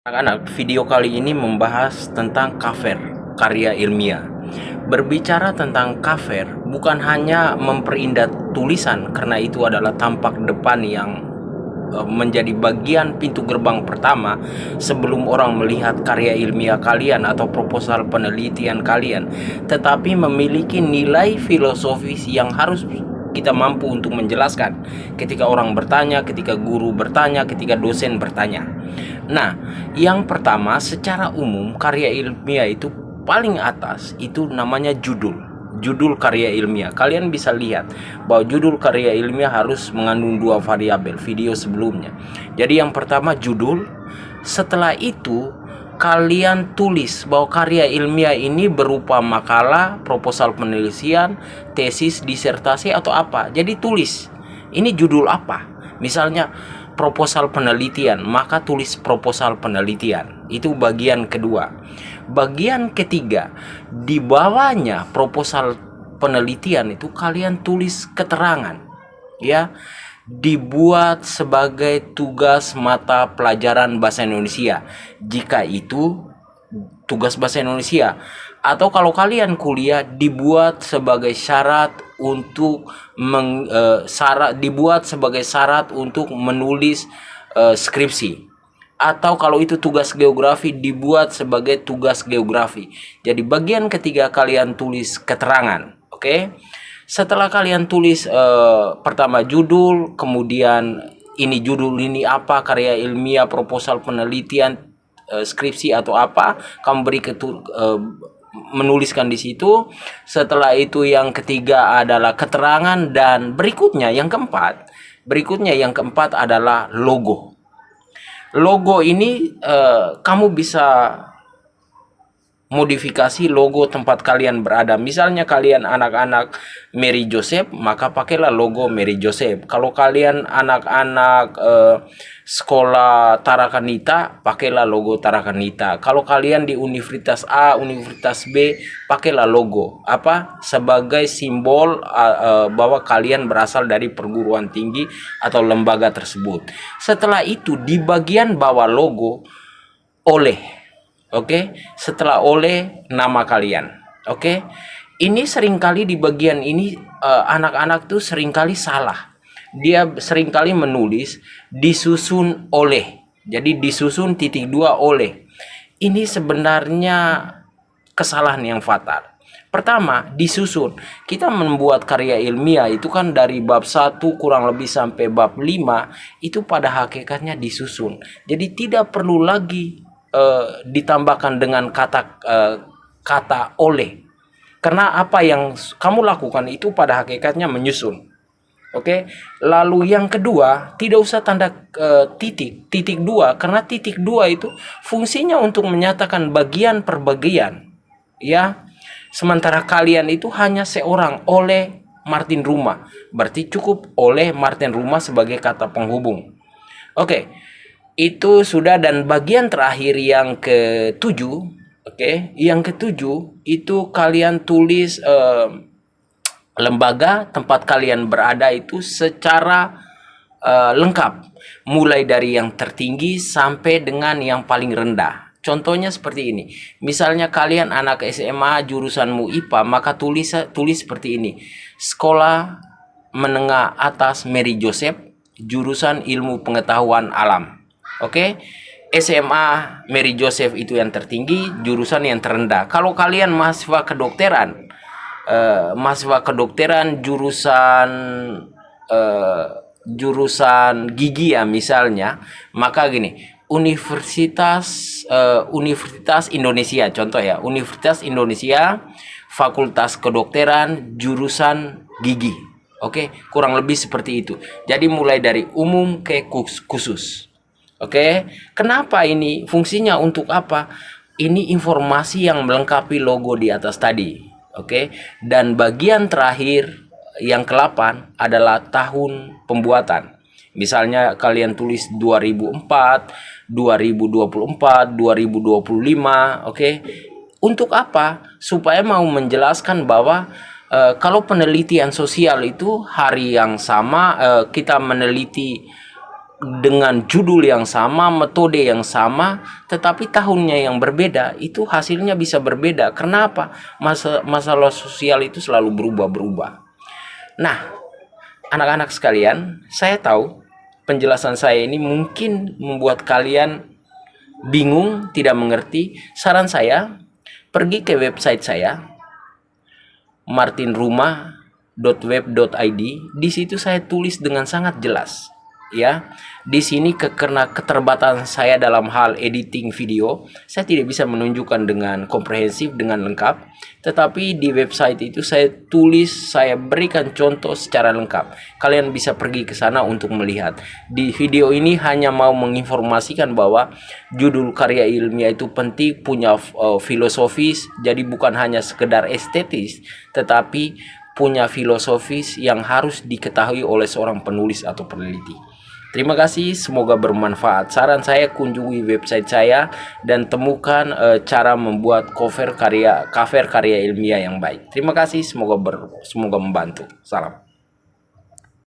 Anak-anak, video kali ini membahas tentang cover karya ilmiah. Berbicara tentang cover bukan hanya memperindah tulisan, karena itu adalah tampak depan yang menjadi bagian pintu gerbang pertama sebelum orang melihat karya ilmiah kalian atau proposal penelitian kalian, tetapi memiliki nilai filosofis yang harus kita mampu untuk menjelaskan ketika orang bertanya, ketika guru bertanya, ketika dosen bertanya. Nah, yang pertama, secara umum karya ilmiah itu paling atas itu namanya judul karya ilmiah. Kalian bisa lihat bahwa judul karya ilmiah harus mengandung dua variabel video sebelumnya. Jadi yang pertama judul, setelah itu kalian tulis bahwa karya ilmiah ini berupa makalah, proposal penelitian, tesis, disertasi atau apa. Jadi tulis ini judul apa. Misalnya proposal penelitian, maka tulis proposal penelitian. Itu bagian kedua. Bagian ketiga, di bawahnya proposal penelitian itu kalian tulis keterangan, ya, dibuat sebagai tugas mata pelajaran bahasa Indonesia jika itu tugas bahasa Indonesia, atau kalau kalian kuliah dibuat sebagai syarat untuk menulis skripsi, atau kalau itu tugas geografi dibuat sebagai tugas geografi. Jadi bagian ketiga kalian tulis keterangan, oke? Setelah kalian tulis pertama judul, kemudian ini judul ini apa, karya ilmiah, proposal penelitian, skripsi atau apa, kamu beri menuliskan di situ. Setelah itu yang ketiga adalah keterangan, dan berikutnya yang keempat adalah logo. Logo ini kamu bisa modifikasi logo tempat kalian berada. Misalnya kalian anak-anak Mary Joseph, maka pakailah logo Mary Joseph. Kalau kalian anak-anak sekolah Tarakanita, pakailah logo Tarakanita. Kalau kalian di Universitas A, Universitas B, pakailah logo apa sebagai simbol bahwa kalian berasal dari perguruan tinggi atau lembaga tersebut. Setelah itu di bagian bawah logo oleh, oke, setelah oleh nama kalian. Oke. Ini seringkali di bagian ini anak-anak tuh seringkali salah. Dia seringkali menulis disusun oleh. Jadi disusun titik dua oleh. Ini sebenarnya kesalahan yang fatal. Pertama, disusun. Kita membuat karya ilmiah itu kan dari bab 1 kurang lebih sampai bab 5 itu pada hakikatnya disusun. Jadi tidak perlu lagi ditambahkan dengan kata oleh, karena apa yang kamu lakukan itu pada hakikatnya menyusun. Oke. Lalu yang kedua, tidak usah tanda titik dua, karena titik dua itu fungsinya untuk menyatakan bagian per bagian, ya. Sementara kalian itu hanya seorang, oleh Martin Ruma, berarti cukup oleh Martin Ruma sebagai kata penghubung. Oke. Itu sudah. Dan bagian terakhir yang ketujuh, oke, yang ketujuh itu kalian tulis lembaga tempat kalian berada itu secara lengkap, mulai dari yang tertinggi sampai dengan yang paling rendah. Contohnya seperti ini. Misalnya kalian anak SMA jurusanmu IPA, maka tulis seperti ini: Sekolah Menengah Atas Mary Joseph, jurusan Ilmu Pengetahuan Alam. Oke. SMA Mary Joseph itu yang tertinggi, jurusan yang terendah. Kalau kalian mahasiswa kedokteran jurusan gigi ya misalnya, maka gini, Universitas Indonesia, contoh ya, Universitas Indonesia, Fakultas Kedokteran, jurusan gigi. Oke, kurang lebih seperti itu. Jadi mulai dari umum ke khusus. Oke, kenapa ini? Fungsinya untuk apa? Ini informasi yang melengkapi logo di atas tadi. Oke, dan bagian terakhir yang ke-8 adalah tahun pembuatan. Misalnya kalian tulis 2004, 2024, 2025, oke. Untuk apa? Supaya mau menjelaskan bahwa kalau penelitian sosial itu hari yang sama kita meneliti dengan judul yang sama, metode yang sama, tetapi tahunnya yang berbeda, itu hasilnya bisa berbeda. Kenapa? Masalah sosial itu selalu berubah-berubah. Nah, anak-anak sekalian, saya tahu penjelasan saya ini mungkin membuat kalian bingung, tidak mengerti. Saran saya, pergi ke website saya, martinrumah.web.id. Di situ saya tulis dengan sangat jelas, ya. Di sini karena keterbatasan saya dalam hal editing video, saya tidak bisa menunjukkan dengan komprehensif, dengan lengkap. Tetapi di website itu saya tulis, saya berikan contoh secara lengkap. Kalian bisa pergi ke sana untuk melihat. Di video ini hanya mau menginformasikan bahwa judul karya ilmiah itu penting, punya filosofis, jadi bukan hanya sekedar estetis, tetapi punya filosofis yang harus diketahui oleh seorang penulis atau peneliti. Terima kasih, semoga bermanfaat. Saran saya, kunjungi website saya dan temukan cara membuat cover karya ilmiah yang baik. Terima kasih, semoga membantu. Salam.